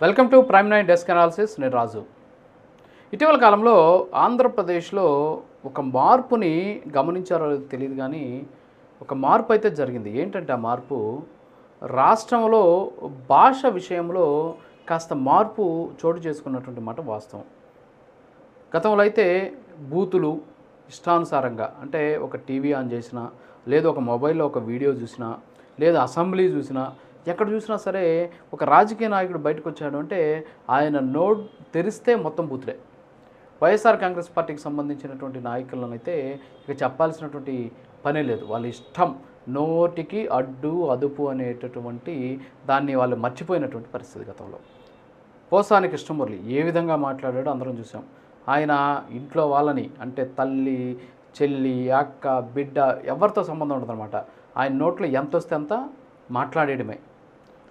Welcome to prime nine desk analysis. నేను రాజు. ఇటీవల కాలంలో ఆంధ్రప్రదేశ్లో ఒక మార్పుని గమనించారో తెలియదు కానీ ఒక మార్పు అయితే జరిగింది. ఏంటంటే ఆ మార్పు రాష్ట్రంలో భాష విషయంలో కాస్త మార్పు చోటు చేసుకున్నటువంటి మాట వాస్తవం. గతంలో అయితే బూతులు ఇష్టానుసారంగా అంటే ఒక టీవీ ఆన్ చేసినా లేదు ఒక మొబైల్లో ఒక వీడియో చూసినా లేదు అసెంబ్లీ చూసినా ఎక్కడ చూసినా సరే ఒక రాజకీయ నాయకుడు బయటకు వచ్చాడు అంటే ఆయన నోట్ తెరిస్తే మొత్తం బూతులే. వైఎస్ఆర్ కాంగ్రెస్ పార్టీకి సంబంధించినటువంటి నాయకులను అయితే ఇక చెప్పాల్సినటువంటి పనే లేదు. వాళ్ళ ఇష్టం, నోటికి అడ్డు అదుపు అనేటటువంటి దాన్ని వాళ్ళు మర్చిపోయినటువంటి పరిస్థితి. గతంలో పోసాని కృష్ణమురళి ఏ విధంగా మాట్లాడాడో అందరం చూసాం. ఆయన ఇంట్లో వాళ్ళని అంటే తల్లి, చెల్లి, అక్క, బిడ్డ ఎవరితో సంబంధం ఉండదన్నమాట. ఆయన నోట్లో ఎంత వస్తే అంత మాట్లాడేయడమే.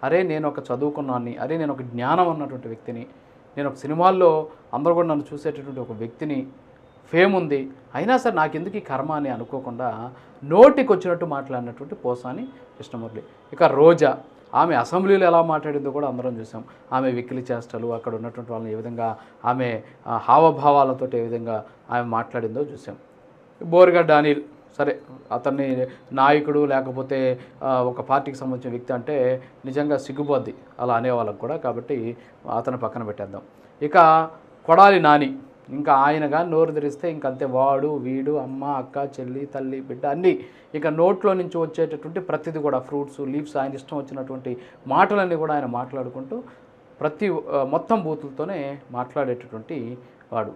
అరే నేను ఒక చదువుకున్నాన్ని, అరే నేను ఒక జ్ఞానం ఉన్నటువంటి వ్యక్తిని, నేను ఒక సినిమాల్లో అందరూ కూడా నన్ను చూసేటటువంటి ఒక వ్యక్తిని, ఫేమ్ ఉంది, అయినా సరే నాకెందుకు ఈ కర్మ అని అనుకోకుండా నోటికి వచ్చినట్టు మాట్లాడినటువంటి పోసాని కృష్ణమురళి. ఇక రోజా, ఆమె అసెంబ్లీలో ఎలా మాట్లాడిందో కూడా అందరం చూసాం. ఆమె విక్కిలి చేష్టలు, అక్కడ ఉన్నటువంటి వాళ్ళని ఏ విధంగా ఆమె హావభావాలతో ఏ విధంగా ఆమె మాట్లాడిందో చూసాం. బోరిగడ్డ అనిల్, సరే అతన్ని నాయకుడు లేకపోతే ఒక పార్టీకి సంబంధించిన వ్యక్తి అంటే నిజంగా సిగ్గుపోద్ది అలా అనేవాళ్ళకు కూడా, కాబట్టి అతను పక్కన పెట్టేద్దాం. ఇక కొడాలి నాని, ఇంకా ఆయన కానీ నోరు తెరిస్తే ఇంకంతే వాడు వీడు అమ్మ అక్క చెల్లి తల్లి బిడ్డ అన్నీ ఇక నోట్లో నుంచి వచ్చేటటువంటి ప్రతిదీ కూడా ఫ్రూట్స్ లీవ్స్ ఆయన ఇష్టం వచ్చినటువంటి మాటలన్నీ కూడా ఆయన మాట్లాడుకుంటూ మొత్తం బూతులతోనే మాట్లాడేటటువంటి వాడు.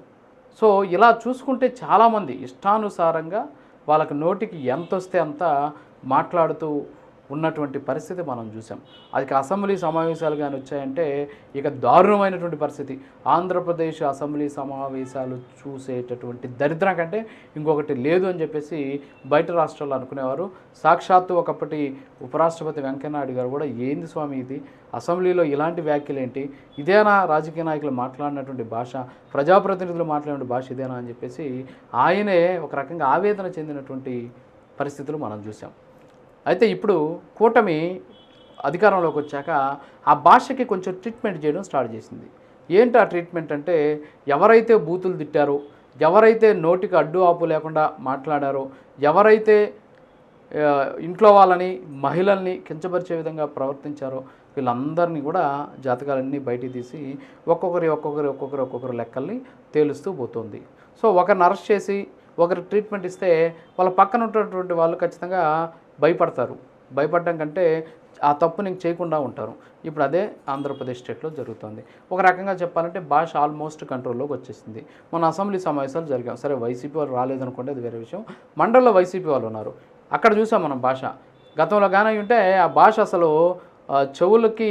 సో ఇలా చూసుకుంటే చాలామంది ఇష్టానుసారంగా వాళ్ళకి నోటికి ఎంత వస్తే అంత మాట్లాడుతూ ఉన్నటువంటి పరిస్థితి మనం చూసాం. అది అసెంబ్లీ సమావేశాలు కానీ వచ్చాయంటే ఇక దారుణమైనటువంటి పరిస్థితి. ఆంధ్రప్రదేశ్ అసెంబ్లీ సమావేశాలు చూసేటటువంటి దరిద్రం కంటే ఇంకొకటి లేదు అని చెప్పేసి బయట రాష్ట్రాల్లో అనుకునేవారు. సాక్షాత్తు ఒకప్పటి ఉపరాష్ట్రపతి వెంకయ్యనాయుడు గారు కూడా ఏంది స్వామి ఇది, అసెంబ్లీలో ఇలాంటి వ్యాఖ్యలు ఏంటి, ఇదేనా రాజకీయ నాయకులు మాట్లాడినటువంటి భాష, ప్రజాప్రతినిధులు మాట్లాడిన భాష ఇదేనా అని చెప్పేసి ఆయనే ఒక రకంగా ఆవేదన చెందినటువంటి పరిస్థితులు మనం చూసాం. అయితే ఇప్పుడు కూటమి అధికారంలోకి వచ్చాక ఆ భాషకి కొంచెం ట్రీట్మెంట్ చేయడం స్టార్ట్ చేసింది. ఏంటి ఆ ట్రీట్మెంట్ అంటే, ఎవరైతే బూతులు తిట్టారో, ఎవరైతే నోటికి అడ్డు ఆపు లేకుండా మాట్లాడారో, ఎవరైతే ఇంట్లో వాళ్ళని మహిళల్ని కించపరిచే విధంగా ప్రవర్తించారో వీళ్ళందరినీ కూడా జాతకాలన్నీ బయటికి తీసి ఒక్కొక్కరు లెక్కల్ని తేలుస్తూ పోతుంది. సో ఒకరిని అరెస్ట్ చేసి ఒకరికి ట్రీట్మెంట్ ఇస్తే వాళ్ళ పక్కన ఉన్నటువంటి వాళ్ళు ఖచ్చితంగా భయపడతారు. భయపడడం కంటే ఆ తప్పు నీకు చేయకుండా ఉంటారు. ఇప్పుడు అదే ఆంధ్రప్రదేశ్ స్టేట్లో జరుగుతుంది. ఒక రకంగా చెప్పాలంటే భాష ఆల్మోస్ట్ కంట్రోల్లోకి వచ్చేసింది. మన అసెంబ్లీ సమావేశాలు జరిగాం, సరే వైసీపీ వాళ్ళు రాలేదనుకోండి, అది వేరే విషయం. మండలిలో వైసీపీ వాళ్ళు ఉన్నారు, అక్కడ చూసాం మనం భాష. గతంలో కానీ ఉంటే ఆ భాష అసలు చెవులకి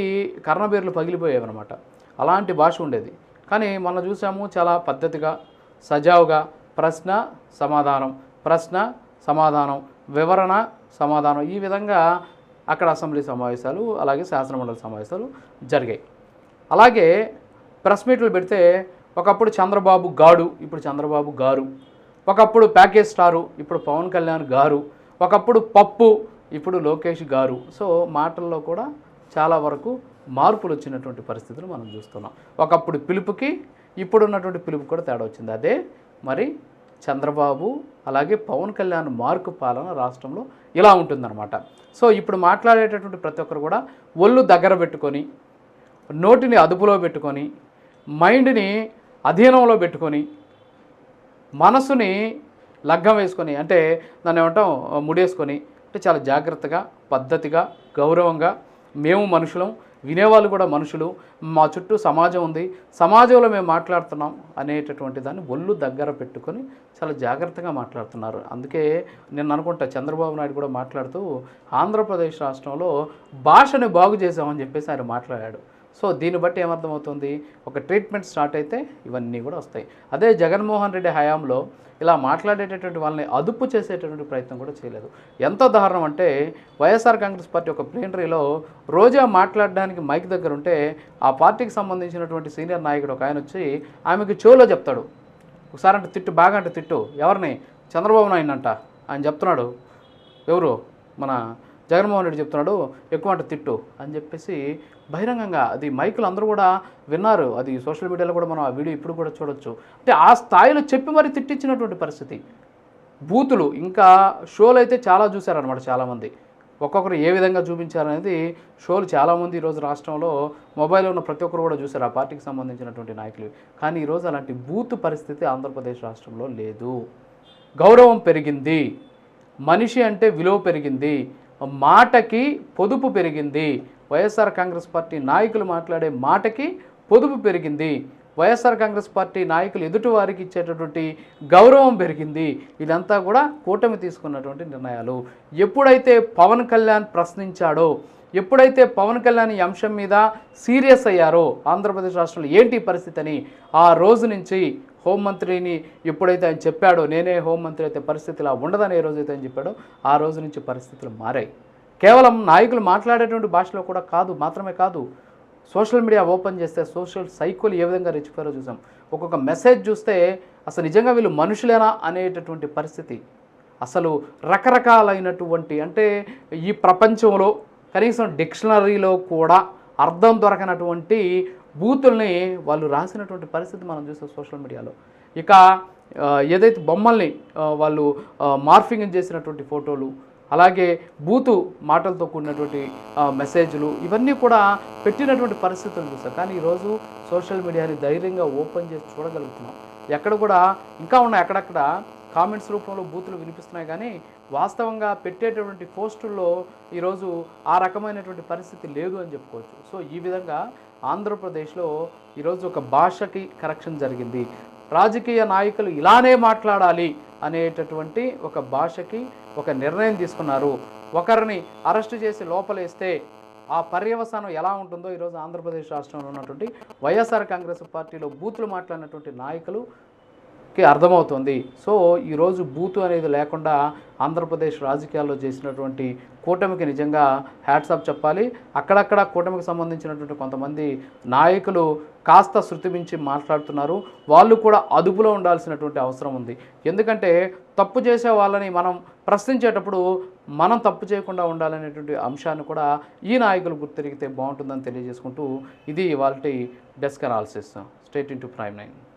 కర్ణబేర్లు పగిలిపోయేవన్నమాట, అలాంటి భాష ఉండేది. కానీ మనం చూసాము చాలా పద్ధతిగా సజావుగా ప్రశ్న సమాధానం, ప్రశ్న సమాధానం, వివరణ సమాధానం, ఈ విధంగా అక్కడ అసెంబ్లీ సమావేశాలు అలాగే శాసనమండలి సమావేశాలు జరిగాయి. అలాగే ప్రెస్ మీట్లు పెడితే ఒకప్పుడు చంద్రబాబు గాడు, ఇప్పుడు చంద్రబాబు గారు, ఒకప్పుడు ప్యాకేజ్ స్టారు, ఇప్పుడు పవన్ కళ్యాణ్ గారు, ఒకప్పుడు పప్పు, ఇప్పుడు లోకేష్ గారు. సో మాటల్లో కూడా చాలా వరకు మార్పులు వచ్చినటువంటి పరిస్థితులు మనం చూస్తున్నాం. ఒకప్పుడు పిలుపుకి ఇప్పుడున్నటువంటి పిలుపు కూడా తేడా వచ్చింది. అదే మరి చంద్రబాబు అలాగే పవన్ కళ్యాణ్ మార్కు పాలన రాష్ట్రంలో ఇలా ఉంటుందన్నమాట. సో ఇప్పుడు మాట్లాడేటటువంటి ప్రతి ఒక్కరు కూడా ఒళ్ళు దగ్గర పెట్టుకొని, నోటిని అదుపులో పెట్టుకొని, మైండ్ని అధీనంలో పెట్టుకొని, మనసుని లగ్గం వేసుకొని, అంటే దాన్ని ఏమంటాం ముడేసుకొని, అంటే చాలా జాగ్రత్తగా పద్ధతిగా గౌరవంగా, మేము మనుషులం, వినేవాళ్ళు కూడా మనుషులు, మా చుట్టూ సమాజం ఉంది, సమాజంలో మేము మాట్లాడుతున్నాం అనేటటువంటి దాన్ని ఒళ్ళు దగ్గర పెట్టుకొని చాలా జాగ్రత్తగా మాట్లాడుతున్నారు. అందుకే నేను అనుకుంటా చంద్రబాబు నాయుడు కూడా మాట్లాడుతూ ఆంధ్రప్రదేశ్ రాష్ట్రంలో భాషని బాగు చేసామని చెప్పేసి ఆయన మాట్లాడాడు. సో దీన్ని బట్టి ఏమర్థమవుతుంది, ఒక ట్రీట్మెంట్ స్టార్ట్ అయితే ఇవన్నీ కూడా వస్తాయి. అదే జగన్మోహన్ రెడ్డి హయాంలో ఇలా మాట్లాడేటటువంటి వాళ్ళని అదుపు చేసేటటువంటి ప్రయత్నం కూడా చేయలేదు. ఎంత దారుణం అంటే వైఎస్ఆర్ కాంగ్రెస్ పార్టీ ఒక ప్లీనరీలో రోజా మాట్లాడడానికి మైక్ దగ్గర ఉంటే ఆ పార్టీకి సంబంధించినటువంటి సీనియర్ నాయకుడు ఒక ఆయన వచ్చి ఆమెకి చెవులో చెప్తాడు. ఒకసారి అంటే తిట్టు, బాగా అంటే తిట్టు, ఎవరిని, చంద్రబాబు నాయుడు అంట ఆయన చెప్తున్నాడు. ఎవరు, మన జగన్మోహన్ రెడ్డి చెప్తున్నాడు ఎక్కువ అంటే తిట్టు అని చెప్పేసి బహిరంగంగా అది మైకులు అందరూ కూడా విన్నారు. అది సోషల్ మీడియాలో కూడా మనం ఆ వీడియో ఇప్పుడు కూడా చూడొచ్చు. అంటే ఆ స్థాయిలో చెప్పి మరి తిట్టించినటువంటి పరిస్థితి. బూతులు ఇంకా షోలు అయితే చాలా చూశారనమాట చాలామంది. ఒక్కొక్కరు ఏ విధంగా చూపించారనేది షోలు చాలామంది ఈరోజు రాష్ట్రంలో మొబైల్లో ఉన్న ప్రతి ఒక్కరు కూడా చూశారు ఆ పార్టీకి సంబంధించినటువంటి నాయకులు. కానీ ఈరోజు అలాంటి బూత్ పరిస్థితి ఆంధ్రప్రదేశ్ రాష్ట్రంలో లేదు. గౌరవం పెరిగింది, మనిషి అంటే విలువ పెరిగింది, మాటకి పొదుపు పెరిగింది. వైఎస్ఆర్ కాంగ్రెస్ పార్టీ నాయకులు మాట్లాడే మాటకి పొదుపు పెరిగింది. వైఎస్ఆర్ కాంగ్రెస్ పార్టీ నాయకులు ఎదుటివారికి ఇచ్చేటటువంటి గౌరవం పెరిగింది. ఇదంతా కూడా కూటమి తీసుకున్నటువంటి నిర్ణయాలు. ఎప్పుడైతే పవన్ కళ్యాణ్ ప్రశ్నించాడో, ఎప్పుడైతే పవన్ కళ్యాణ్ ఈ అంశం మీద సీరియస్ అయ్యారో ఆంధ్రప్రదేశ్ రాష్ట్రంలో ఏంటి పరిస్థితి అని, ఆ రోజు నుంచి హోంమంత్రిని ఎప్పుడైతే ఆయన చెప్పాడో నేనే హోంమంత్రి అయితే పరిస్థితి ఇలా ఉండదని ఏ రోజైతే ఆయన చెప్పాడో ఆ రోజు నుంచి పరిస్థితులు మారాయి. కేవలం నాయకులు మాట్లాడేటువంటి భాషలో కూడా మాత్రమే కాదు, సోషల్ మీడియా ఓపెన్ చేస్తే సోషల్ సైకోలు ఏ విధంగా రెచ్చిపోయారో చూసాం. ఒక్కొక్క మెసేజ్ చూస్తే అసలు నిజంగా వీళ్ళు మనుషులేనా అనేటటువంటి పరిస్థితి. అసలు రకరకాలైనటువంటి అంటే ఈ ప్రపంచంలో కనీసం డిక్షనరీలో కూడా అర్థం దొరకనటువంటి బూతుల్ని వాళ్ళు రాసినటువంటి పరిస్థితి మనం చూసాం సోషల్ మీడియాలో. ఇక ఏదైతే బొమ్మల్ని వాళ్ళు మార్ఫింగ్ చేసినటువంటి ఫోటోలు, అలాగే బూతు మాటలతో కూడినటువంటి మెసేజ్లు ఇవన్నీ కూడా పెట్టినటువంటి పరిస్థితులు చూసాం. కానీ ఈరోజు సోషల్ మీడియాని ధైర్యంగా ఓపెన్ చేసి చూడగలుగుతున్నాం. ఎక్కడ కూడా ఇంకా ఉన్నాయి, అక్కడక్కడ కామెంట్స్ రూపంలో బూతులు వినిపిస్తున్నాయి. కానీ వాస్తవంగా పెట్టేటటువంటి పోస్టుల్లో ఈరోజు ఆ రకమైనటువంటి పరిస్థితి లేదు అని చెప్పుకోవచ్చు. సో ఈ విధంగా ఆంధ్రప్రదేశ్లో ఈరోజు ఒక భాషకి కరెక్షన్ జరిగింది. రాజకీయ నాయకులు ఇలానే మాట్లాడాలి అనేటటువంటి ఒక భాషకి ఒక నిర్ణయం తీసుకున్నారు. ఒకరిని అరెస్టు చేసి లోపలేస్తే ఆ పర్యవసానం ఎలా ఉంటుందో ఈరోజు ఆంధ్రప్రదేశ్ రాష్ట్రంలో ఉన్నటువంటి వైఎస్ఆర్ కాంగ్రెస్ పార్టీలో బూతులు మాట్లాడినటువంటి నాయకులుకి అర్థమవుతుంది. సో ఈరోజు బూతు అనేది లేకుండా ఆంధ్రప్రదేశ్ రాజకీయాల్లో చేసినటువంటి కూటమికి నిజంగా హ్యాట్సాప్ చెప్పాలి. అక్కడక్కడ కూటమికి సంబంధించినటువంటి కొంతమంది నాయకులు కాస్త శృతి మించి మాట్లాడుతున్నారు. వాళ్ళు కూడా అదుపులో ఉండాల్సినటువంటి అవసరం ఉంది. ఎందుకంటే తప్పు చేసే వాళ్ళని మనం ప్రశ్నించేటప్పుడు మనం తప్పు చేయకుండా ఉండాలనేటువంటి అంశాన్ని కూడా ఈ నాయకులు గుర్తిరిగితే బాగుంటుందని తెలియజేసుకుంటూ ఇది ఇవాల్టి desk analysis. Straight into prime 9.